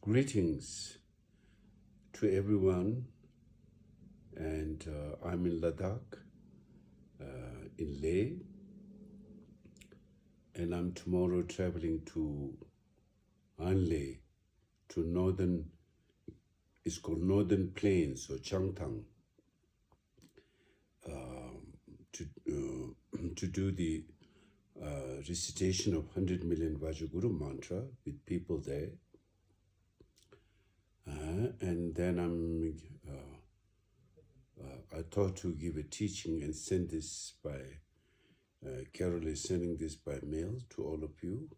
Greetings to everyone, and I'm in Ladakh, in Leh, and I'm tomorrow traveling to Anle, to northern, it's called Northern Plains or Changtang, to do the recitation of 100 million Vajraguru mantra with people there. And then I thought to give a teaching and send this by, Carol is sending this by mail to all of you.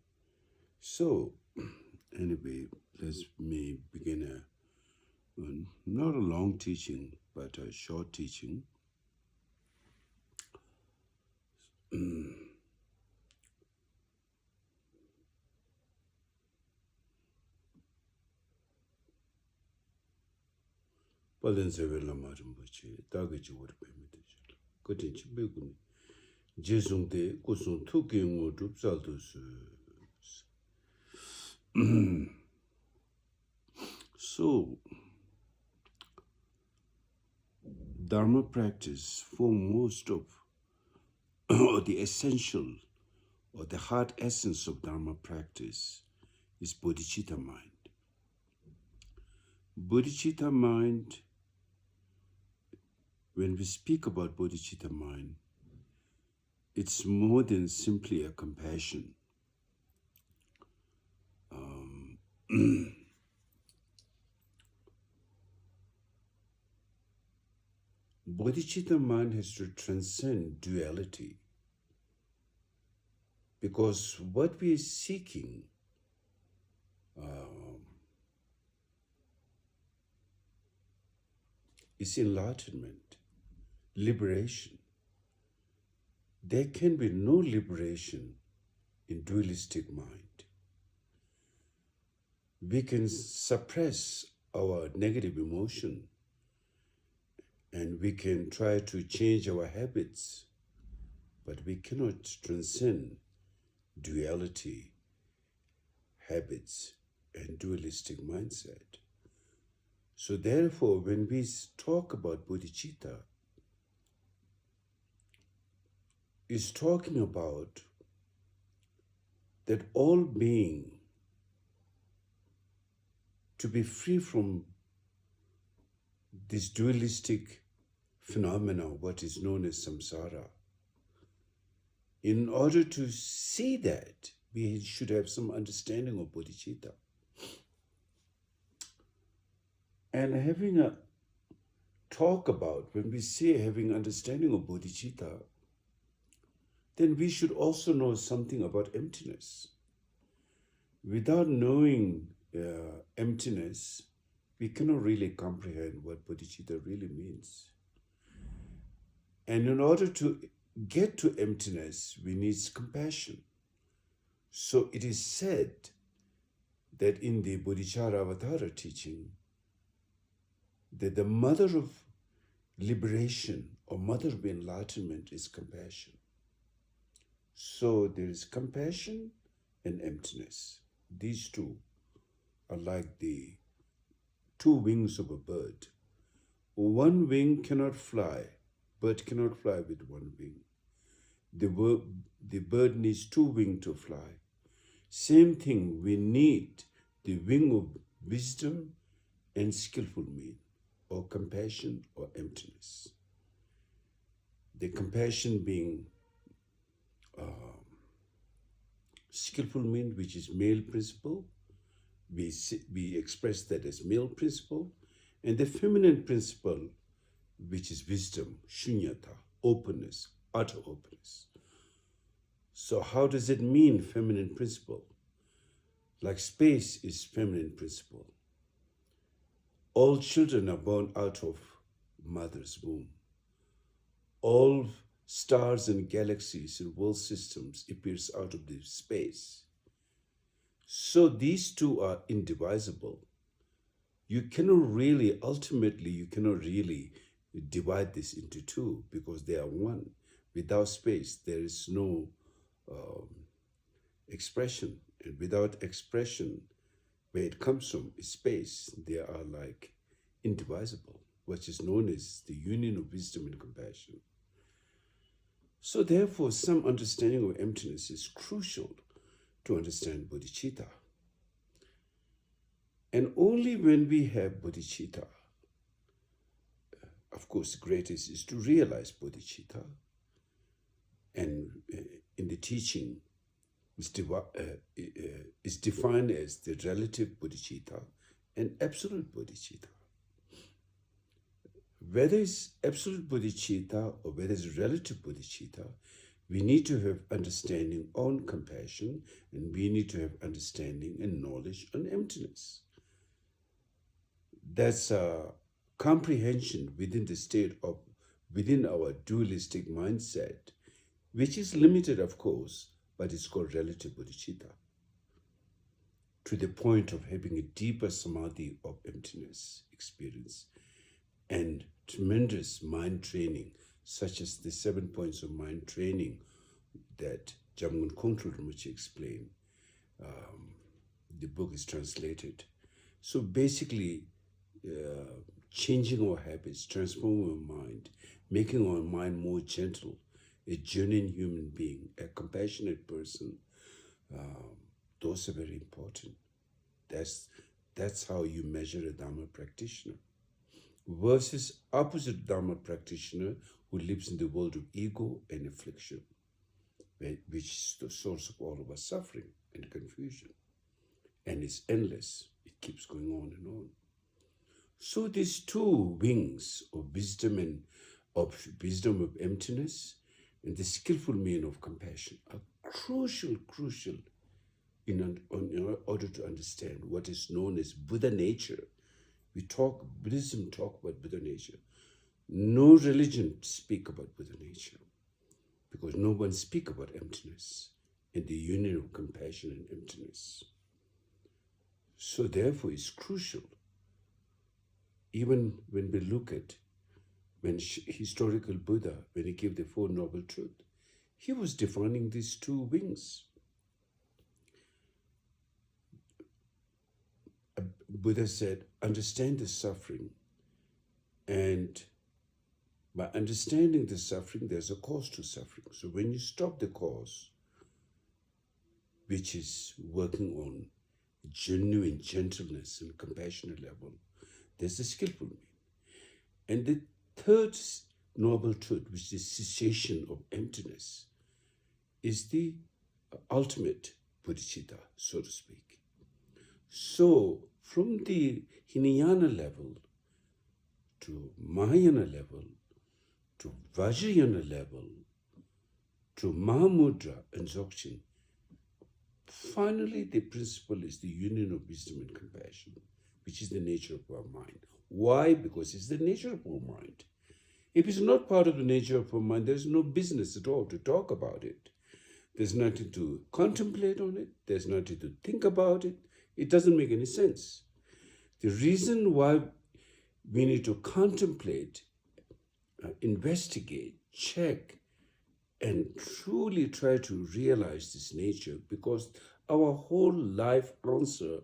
So, anyway, let me begin not a long teaching, but a short teaching. Padmasambhava Lama Rinpoche, Dagaji Rinpoche, Kotin Chibeguni, Jesung de Kusung Tuking or Drupsaldos. So, Dharma practice for most of, or the essential, or the heart essence of Dharma practice is bodhicitta mind. Bodhicitta mind, when we speak about bodhicitta mind, it's more than simply a compassion. Bodhicitta mind has to transcend duality, because what we are seeking is enlightenment, liberation. There can be no liberation in dualistic mind. We can suppress our negative emotion, and we can try to change our habits, but we cannot transcend duality, habits, and dualistic mindset. So therefore, when we talk about bodhicitta, it's talking about that all being to be free from this dualistic phenomena, what is known as samsara. In order to see that, we should have some understanding of bodhicitta. And having a talk about, when we say having understanding of bodhicitta, then we should also know something about emptiness. Without knowing emptiness, we cannot really comprehend what bodhicitta really means. And in order to get to emptiness, we need compassion. So it is said that in the Bodhicharya Avatara teaching, that the mother of liberation or mother of enlightenment is compassion. So there is compassion and emptiness. These two are like the two wings of a bird. One wing cannot fly. Bird cannot fly with one wing. The bird needs two wings to fly. Same thing, we need the wing of wisdom and skillful mean, or compassion or emptiness. The compassion being skillful mean, which is male principle. We express that as male principle. And the feminine principle, which is wisdom, shunyata, openness, utter openness. So how does it mean feminine principle? Like space is feminine principle. All children are born out of mother's womb. All stars and galaxies and world systems appears out of the space. So these two are indivisible. You cannot really, ultimately, you cannot really divide this into two because they are one. Without space, there is no um, expression. And without expression, where it comes from is space, they are like indivisible, which is known as the union of wisdom and compassion. So therefore, some understanding of emptiness is crucial to understand bodhicitta. And only when we have bodhicitta, of course, the greatest is to realize bodhicitta. And in the teaching, is defined as the relative bodhicitta and absolute bodhicitta. Whether it's absolute bodhicitta or whether it's relative bodhicitta, we need to have understanding on compassion, and we need to have understanding and knowledge on emptiness. That's a comprehension within the state of, within our dualistic mindset, which is limited, of course, but it's called relative bodhicitta, to the point of having a deeper samadhi of emptiness experience and tremendous mind training, such as the 7 points of mind training that Jamgon Kongtrul Rinpoche explained. The book is translated. So basically, changing our habits, transforming our mind, making our mind more gentle, a genuine human being, a compassionate person, those are very important. That's how you measure a Dharma practitioner. Versus opposite Dharma practitioner who lives in the world of ego and affliction, which is the source of all of our suffering and confusion. And it's endless. It keeps going on and on. So these two wings of wisdom and of emptiness and the skillful meaning of compassion are crucial in order to understand what is known as Buddha nature. Buddhism talk about Buddha nature. No religion speak about Buddha nature, because no one speak about emptiness and the union of compassion and emptiness. So therefore it's crucial. Even when we look at when historical Buddha, when he gave the Four Noble Truths, he was defining these two wings. Buddha said, understand the suffering, and by understanding the suffering, there's a cause to suffering. So when you stop the cause, which is working on genuine gentleness and compassionate level, there's the skillful meaning. And the third noble truth, which is cessation of emptiness, is the ultimate bodhicitta, so to speak. So from the Hinayana level to Mahayana level to Vajrayana level to Mahamudra and Dzogchen, finally the principle is the union of wisdom and compassion, which is the nature of our mind. Why? Because it's the nature of our mind. If it's not part of the nature of our mind, there's no business at all to talk about it. There's nothing to contemplate on it. There's nothing to think about it. It doesn't make any sense. The reason why we need to contemplate, investigate, check, and truly try to realize this nature, because our whole life answer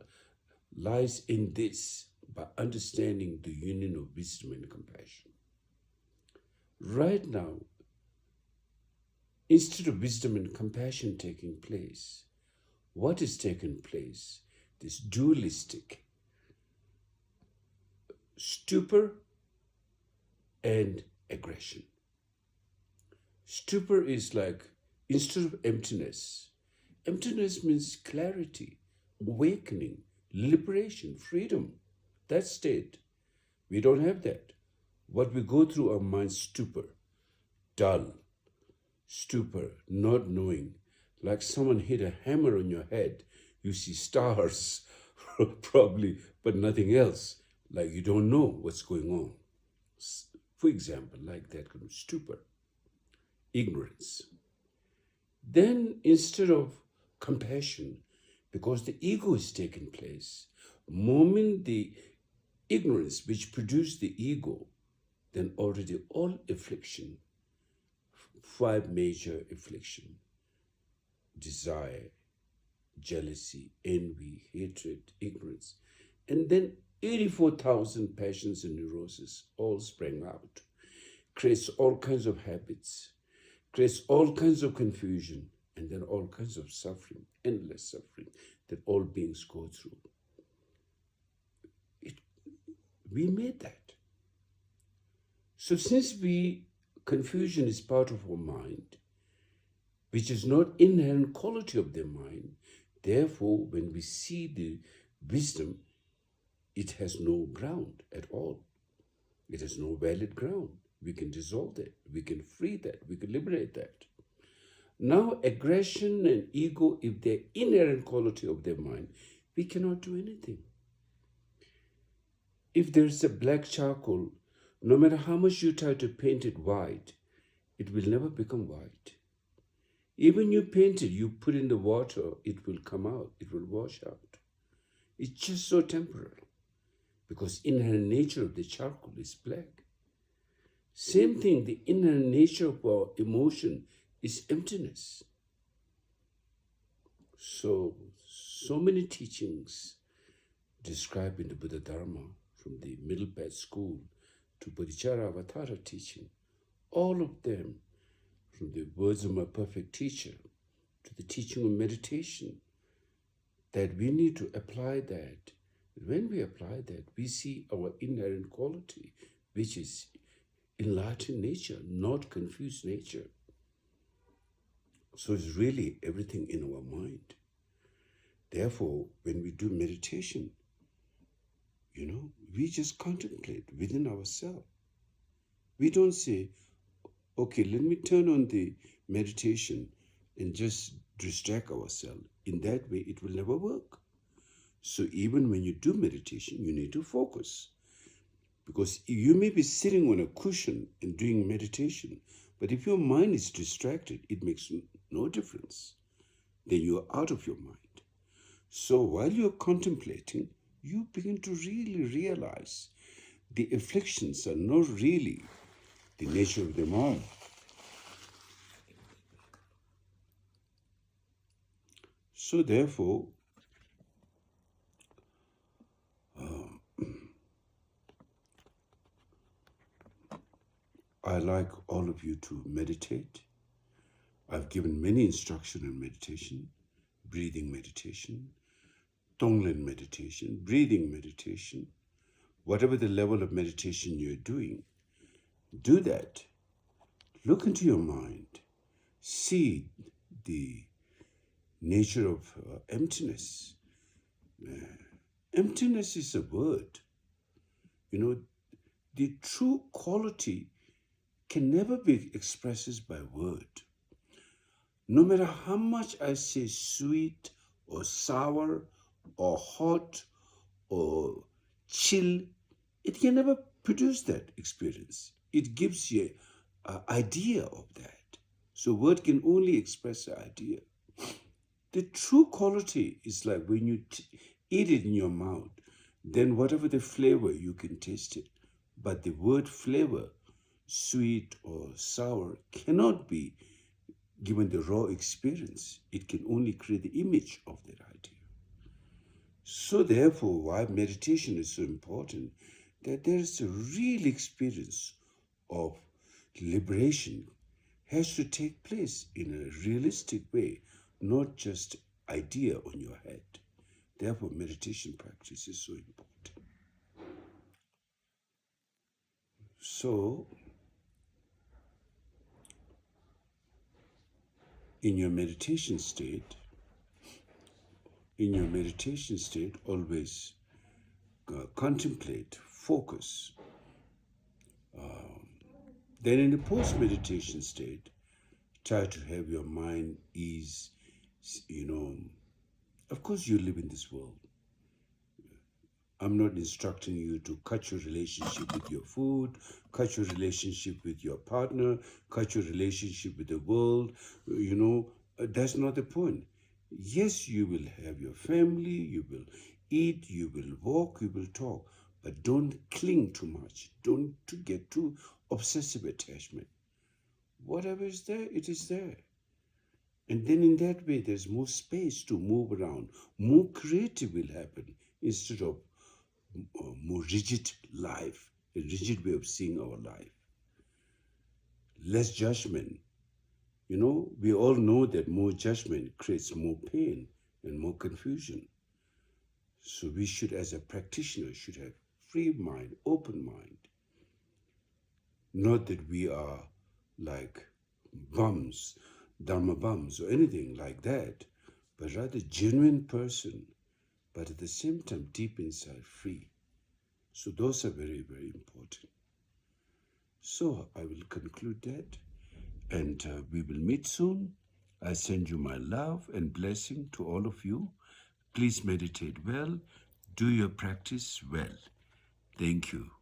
lies in this, by understanding the union of wisdom and compassion. Right now, instead of wisdom and compassion taking place, what is taking place? This dualistic stupor and aggression. Stupor is like, instead of emptiness means clarity, awakening, liberation, freedom. That state, we don't have that. What we go through our mind, stupor, dull, stupor, not knowing, like someone hit a hammer on your head. You see stars, probably, but nothing else. Like you don't know what's going on. For example, like that kind of stupor, ignorance. Then instead of compassion, because the ego is taking place, moment the ignorance which produced the ego, then already all affliction, 5 major affliction, desire, jealousy, envy, hatred, ignorance. And then 84,000 passions and neuroses all sprang out, creates all kinds of habits, creates all kinds of confusion, and then all kinds of suffering, endless suffering that all beings go through. We made that. So since confusion is part of our mind, which is not inherent quality of the mind, therefore, when we see the wisdom, it has no ground at all. It has no valid ground. We can dissolve that. We can free that. We can liberate that. Now, aggression and ego, if they're inherent quality of their mind, we cannot do anything. If there's a black charcoal, no matter how much you try to paint it white, it will never become white. Even you paint it, you put in the water, it will come out, it will wash out. It's just so temporary because inherent nature of the charcoal is black. Same thing, the inherent nature of our emotion is emptiness. So many teachings described in the Buddha Dharma, from the Middle Path School to Bodhicitta Avatara teaching, all of them, from the words of my perfect teacher to the teaching of meditation, that we need to apply that. When we apply that, we see our inherent quality, which is enlightened nature, not confused nature. So it's really everything in our mind. Therefore, when we do meditation, we just contemplate within ourselves. We don't say, okay, let me turn on the meditation and just distract ourselves. In that way, it will never work. So even when you do meditation, you need to focus. Because you may be sitting on a cushion and doing meditation, but if your mind is distracted, it makes no difference. Then you are out of your mind. So while you're contemplating, you begin to really realize the afflictions are not really the nature of the mind. So therefore, I like all of you to meditate. I've given many instructions on meditation, breathing meditation, Tonglen meditation, breathing meditation. Whatever the level of meditation you're doing, do that. Look into your mind. See the nature of emptiness. Emptiness is a word. The true quality can never be expressed by word. No matter how much I say sweet or sour or hot or chill, it can never produce that experience. It gives you an idea of that. So word can only express the idea. The true quality is like when you eat it in your mouth, then whatever the flavor, you can taste it. But the word flavor, sweet or sour, cannot be given the raw experience. It can only create the image of that idea. So therefore, why meditation is so important, that there is a real experience of liberation has to take place in a realistic way, not just idea on your head. Therefore, meditation practice is so important. So, in your meditation state, always contemplate, focus. Then in the post-meditation state, try to have your mind ease, of course you live in this world. I'm not instructing you to cut your relationship with your food, cut your relationship with your partner, cut your relationship with the world. That's not the point. Yes, you will have your family, you will eat, you will walk, you will talk, but don't cling too much. Don't get too obsessive attachment. Whatever is there, it is there. And then in that way, there's more space to move around. More creative will happen instead of more rigid life, a rigid way of seeing our life. Less judgment. We all know that more judgment creates more pain and more confusion. So we should, as a practitioner, should have free mind, open mind. Not that we are like bums, dharma bums or anything like that, but rather genuine person, but at the same time deep inside free. So those are very, very important. So I will conclude that, and we will meet soon. I send you my love and blessing to all of you. Please meditate well. Do your practice well. Thank you.